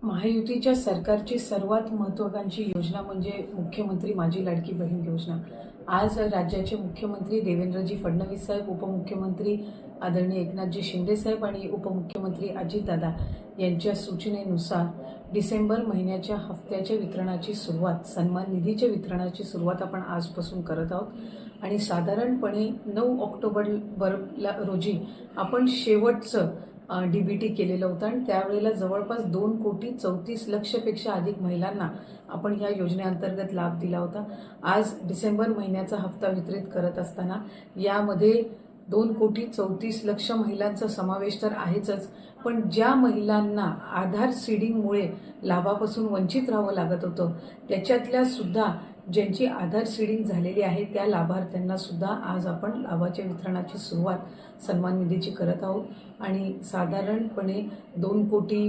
महायुतीच्या सरकारची सर्वात महत्त्वाकांक्षी योजना म्हणजे मुख्यमंत्री माझी लाडकी बहीण योजना। आज राज्याचे मुख्यमंत्री देवेंद्रजी फडणवीस साहेब, उपमुख्यमंत्री आदरणीय एकनाथजी शिंदे साहेब आणि उपमुख्यमंत्री अजितदादा यांच्या सूचनेनुसार डिसेंबर महिन्याच्या हप्त्याच्या वितरणाची सुरुवात, सन्मान निधीच्या वितरणाची सुरुवात आपण आजपासून करत आहोत आणि साधारणपणे 9 ऑक्टोबर रोजी आपण शेवटचं डीबीटी केलेलं होतं आणि त्यावेळेला जवळपास 2,34,00,000पेक्षा अधिक महिलांना आपण या योजनेअंतर्गत लाभ दिला होता। आज डिसेंबर महिन्याचा हप्ता वितरित करत असताना यामध्ये 2,34,00,000 महिलांचा समावेश तर आहेच, पण ज्या महिलांना आधार सीडिंगमुळे लाभापासून वंचित राहावं लागत होतं त्याच्यातल्या सुद्धा ज्यांची आधार सीडिंग झालेली आहे त्या लाभार्थ्यांना सुद्धा आज आपण लाभाच्या वितरणाची सुरुवात सन्मान निधीची करत आहोत आणि साधारणपणे 2 कोटी